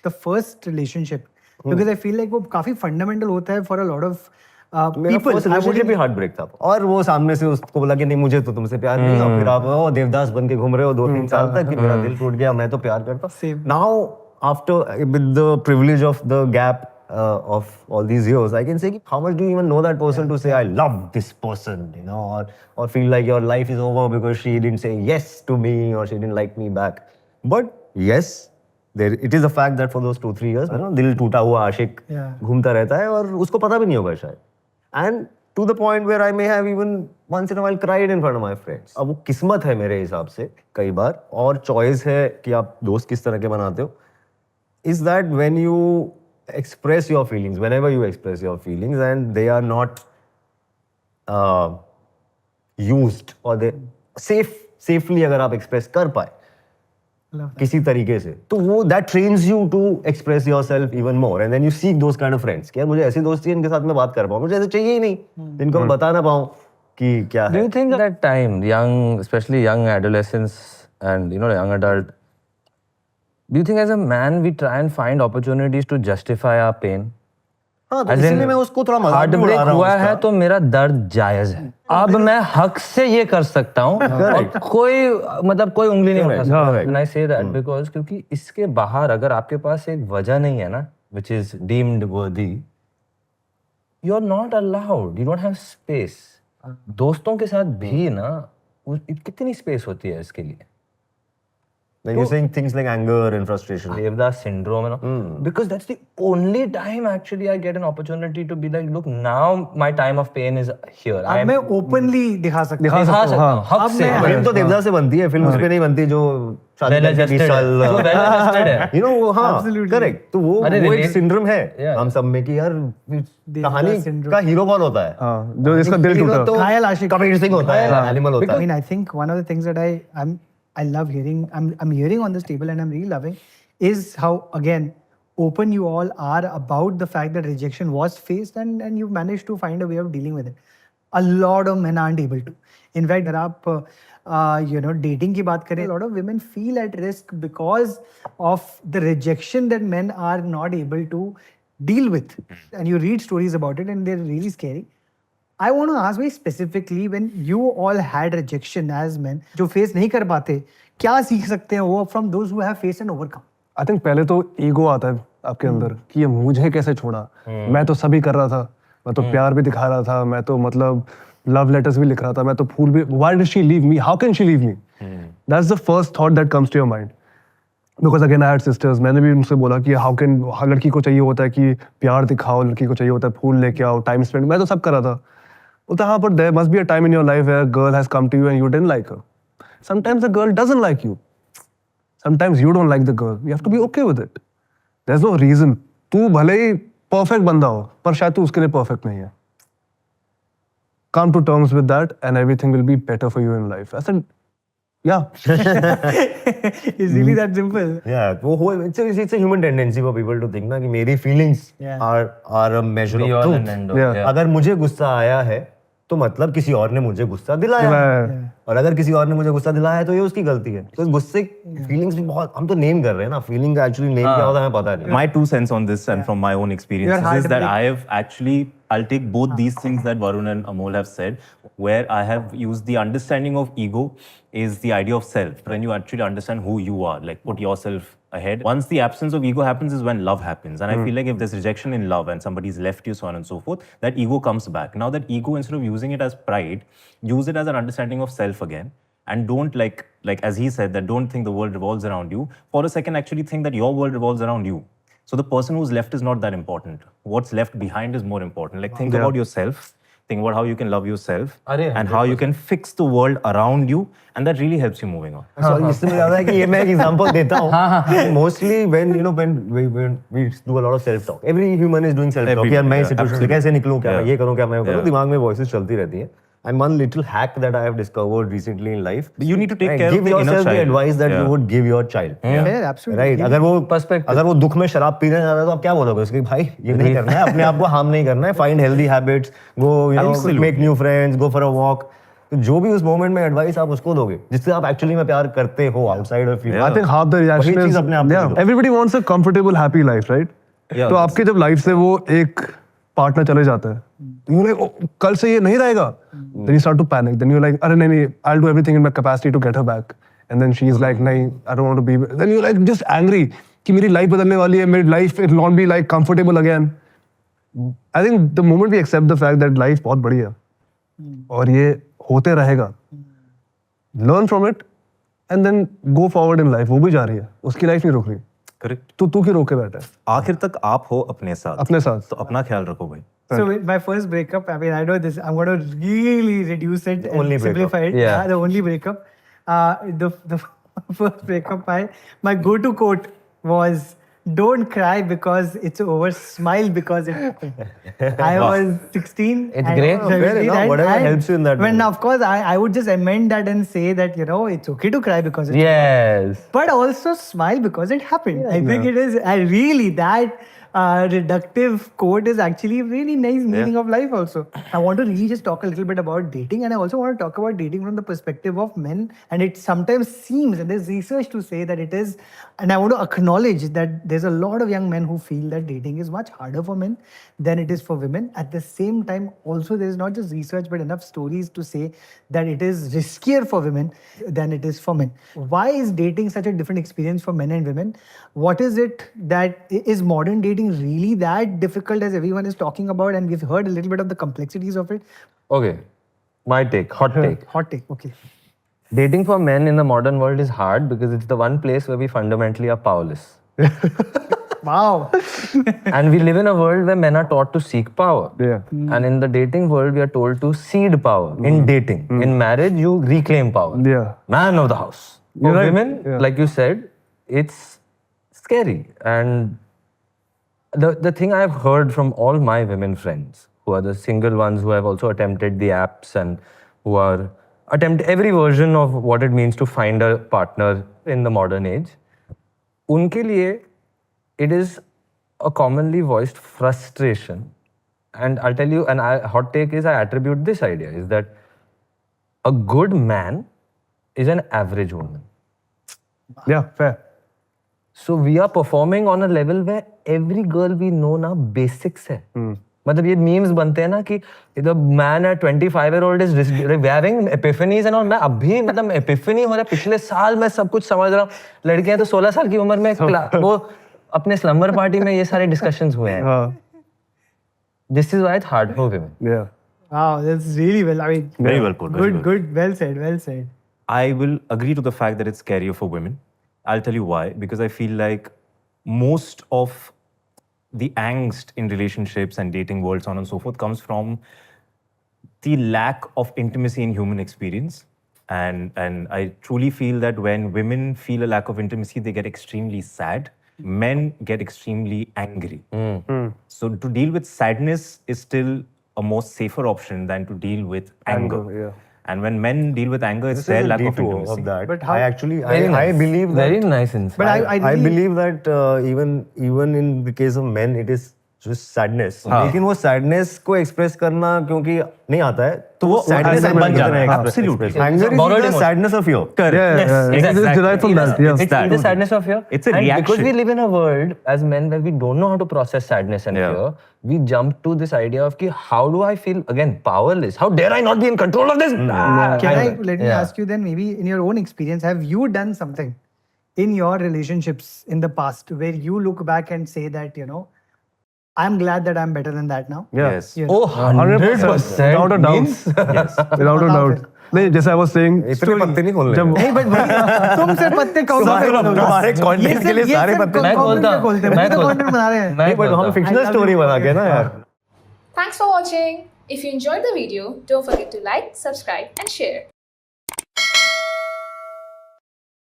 the first relationship, because I feel like वो काफी fundamental होता है for a lot of मेरा people. फर्स्ट रिलेशनशिप भी हार्ट ब्रेक था और वो सामने से उसको बोला कि नहीं मुझे तो तुमसे प्यार नहीं और फिर आप देवदास बन के घूम रहे हो 2-3 साल तक कि मेरा दिल टूट गया मैं तो प्यार करता Same. Now after with the privilege of the gap of all these years, I can say, how much do you even know that person to say, I love this person, you know, or feel like your life is over because she didn't say yes to me or she didn't like me back. But yes, it is a fact that for those 2-3 years, you know, दिल टूटा हुआ आशिक घूमता रहता है और उसको पता भी नहीं होगा शायद. And to the point where I may have even once in a while cried in front of my friends. अब वो किस्मत है मेरे हिसाब से कई बार और चॉइस है कि आप दोस्त किस तरह के बनाते हो. Is that when you express your feelings, whenever you express your feelings and they are not used or they safely अगर आप express कर पाए किसी तरीके से तो वो that trains you to express yourself even more and then you seek those kind of friends कि यार मुझे ऐसे दोस्त चाहिए इनके साथ मैं बात कर पाऊँ मुझे ऐसे चाहिए ही नहीं जिनको मैं बता ना पाऊँ कि क्या है. Do you think that time, especially young adolescents and young adult, do you think as a man we try and find opportunities to justify our pain? हाँ तो इसलिए मैं उसको थोड़ा मजाक भी उड़ा रहा हूँ हुआ है तो मेरा दर्द जायज है. अब मैं हक से ये कर सकता हूँ और कोई उंगली नहीं उठा सकता. When I say that because क्योंकि इसके बाहर अगर आपके पास एक वजह नहीं है ना, which is deemed worthy, you're not allowed. You don't have space. दोस्तों के साथ भी ना कितनी स्पेस होती है इसके लिए. Like you're saying things like anger and frustration. Devdas syndrome, because that's the only time actually I get an opportunity to be like, look, now my time of pain is here. अब मैं openly दिखा सकता हूँ. हक से. Film तो देवदास से बनती है, फिल्म उस पे नहीं बनती जो शादी करके 20 साल. You know, हाँ, correct. तो वो एक syndrome है हम सब में कि यार कहानी का हीरो कौन होता है? जो जिसका दिल टूटा. घायल आशिक. कबीर सिंह होता है, एनिमल होता है. I mean, I think one of the things that I love hearing, I'm hearing on this table and I'm really loving, is how, again, open you all are about the fact that rejection was faced and you've managed to find a way of dealing with it. A lot of men aren't able to. In fact, अगर आप dating की बात करें, a lot of women feel at risk because of the rejection that men are not able to deal with. And you read stories about it and they're really scary. I want to ask very specifically, when you all had rejection as men, जो face नहीं कर पाते, क्या सीख सकते हैं वो from those who have faced and overcome? I think पहले तो ईगो आता है आपके अंदर कि ये मुझे कैसे छोड़ा. मैं तो सभी कर रहा था, मैं तो प्यार भी दिखा रहा था, मैं तो मतलब लव लेटर्स भी लिख रहा था, मैं तो फूल भी. Why did she leave me? How can she leave me? That's the first thought that comes to your mind. Because again I had sisters. मैंने भी उनसे बोला कि लड़की को चाहिए होता है कि प्यार दिखाओ, लड़की को चाहिए होता है फूल लेके आओ, टाइम स्पेंड. मैं तो सब कर रहा था. But there must be a time in your life where a girl has come to you and you didn't like her. Sometimes the girl doesn't like you. Sometimes you don't like the girl. You have to be okay with it. There's no reason. तू भले ही perfect बंदा हो, पर शायद तू उसके लिए perfect नहीं है. Come to terms with that and everything will be better for you in life. I said, yeah. It's really that simple. Yeah, it's a human tendency for people to think ना कि मेरी feelings are a measure of truth. अगर मुझे गुस्सा आया है तो मतलब किसी और ने मुझे गुस्सा दिलाया और अगर किसी और ने मुझे गुस्सा दिलाया है तो ये उसकी गलती है. तो गुस्से फीलिंग्स भी बहुत हम तो नेम कर रहे हैं ना. फीलिंग का एक्चुअली नेम क्या होता है हमें पता नहीं. My 2 cents on this and from my own experiences is that I have actually, I'll take both these things that Varun and Amol have said, where I have used the understanding of ego is the idea of self. When you actually understand who you are, like put yourself ahead. Once the absence of ego happens is when love happens. And I feel like if there's rejection in love and somebody's left you, so on and so forth, that ego comes back. Now that ego, instead of using it as pride, use it as an understanding of self again. And don't like as he said, that don't think the world revolves around you. For a second, actually think that your world revolves around you. So the person who's left is not that important. What's left behind is more important. Like think about yourself. Think about how you can love yourself and how you can fix the world around you, and that really helps you moving on. So इससे मुझे याद है कि ये मैं एक example देता हूँ. Mostly when we do a lot of self talk. Every human is doing self talk. यार मैं इस situation से कैसे निकलूँ, क्या मैं ये करूँ, क्या मैं करूँ, दिमाग में voices चलती रहती हैं. And one little hack that I have discovered recently in life. You need to take care of the inner child. Give yourself the advice that you would give your child. Yeah, absolutely. Right. अगर वो दुख में शराब पीने जा रहा है तो आप क्या बोलोगे उसके भाई ये नहीं करना है, अपने आप को हार्म नहीं करना है. Find healthy habits. Go make new friends. Go for a walk. तो जो भी उस मोमेंट में एडवाइस आप उसको दोगे जिससे आप एक्चुअली में प्यार करते हो outside of you. I think half the reaction वही is चीज अपने आप को yeah, दो। everybody wants a comfortable, happy life, right? Yeah, तो आपके जब लाइफ से वो एक पार्टनर चले जाता है, you like, oh, कल से ये नहीं रहेगा, then you start to panic. Then you're like, अरे नहीं, I'll do everything in my capacity to get her back. And then she's like, नहीं, I don't want to be. Then you're like just angry कि मेरी life बदलने वाली है, मेरी life it will not be like comfortable again. I think the moment we accept the fact that life बहुत बड़ी है और ये होते रहेगा, learn from it and then go forward in life. वो भी जा रही है, उसकी लाइफ नहीं रुक रही, करेक्ट। तो तू क्यों रोके बैठा है आखिर तक आप हो अपने साथ, अपने साथ? तो अपना ख्याल रखो भाई। So with my first breakup, I mean, I know this. I'm going to really reduce it and only breakup. simplify it. Yeah. The only breakup. The first breakup, my go-to quote was, "Don't cry because it's over. Smile because it happened." I was 16. It's and great. 17, Fair enough. Whatever helps you in that When moment. of course I would just amend that and say that it's okay to cry because it's Yes. but also smile because it happened. I think it is really that reductive quote is actually a really nice meaning of life also. I want to really just talk a little bit about dating, and I also want to talk about dating from the perspective of men. And it sometimes seems, and there's research to say that it is, and I want to acknowledge that there's a lot of young men who feel that dating is much harder for men than it is for women. At the same time, also there's not just research but enough stories to say that it is riskier for women than it is for men. Why is dating such a different experience for men and women? What is it that is modern dating really that difficult as everyone is talking about? And we've heard a little bit of the complexities of it. Okay. My take, hot take. Hot take, okay. Dating for men in the modern world is hard because it's the one place where we fundamentally are powerless. Wow. And we live in a world where men are taught to seek power. Yeah. And in the dating world, we are told to cede power in dating. In marriage, you reclaim power. Yeah. Man of the house. For You're right. women, Yeah. like you said, it's scary. And the thing I've heard from all my women friends, who are the single ones who have also attempted the apps and who are attempt every version of what it means to find a partner in the modern age, unke liye, it is a commonly voiced frustration. And I'll tell you, hot take is I attribute this idea, is that a good man is an average woman. Yeah, fair. So we are performing on a level where every girl we know now basics है. मतलब ये memes बनते हैं ना कि the man at 25-year-old is having epiphanies and all. मैं अभी मतलब epiphany हो रहा है, पिछले साल मैं सब कुछ समझ रहा हूँ. लड़कियां तो 16 साल की उम्र में वो अपने slumber party में ये सारे discussions हुए हैं. This is why it's hard for women. Yeah. Wow, that's really well. I mean, Very well put. very well. good. Well said. Well said. I will agree to the fact that it's scarier for women. I'll tell you why. Because I feel like most of the angst in relationships and dating world, so on and so forth, comes from the lack of intimacy in human experience. And I truly feel that when women feel a lack of intimacy, they get extremely sad. Men get extremely angry. So to deal with sadness is still a more safer option than to deal with anger. yeah. And when men deal with anger, it's This their is a lack of detour intimacy. of that. But how- I actually, Very I nice. believe that. Very nice insight. But I I really- believe that even in the case of men, it is just sadness. लेकिन वो sadness को express करना क्योंकि नहीं आता है, तो वो sadness anger बन जाता है. express- Absolutely. express. Anger is Borrowed the emotion. sadness of fear. Correct. Yeah, Yes, yeah. exactly. It's derived from that. Yeah. It's the sadness of fear. It's a and reaction. because we live in a world as men where we don't know how to process sadness and Yeah. fear, we jump to this idea of ki, how do I feel again powerless? How dare I not be in control of this? Let me Yeah. ask you then, maybe in your own experience, have you done something in your relationships in the past where you look back and say that, I'm glad that I'm better than that now? Yeah. Yes. You Oh, know? 100%. Without a doubt. means- Without a doubt. नहीं, जैसे I was saying, इतने पत्ते नहीं खोलने जब नहीं but तुमसे पत्ते कौन तुम्हारे content के लिए सारे पत्ते मैं खोलता हूँ. खोलते हैं मैं तो खोलता कंटेंट बना रहे हैं मैं but हम खोलता हूँ. fictional story बना के ना यार. Thanks for watching. If you enjoyed the video, don't forget to like, subscribe and share.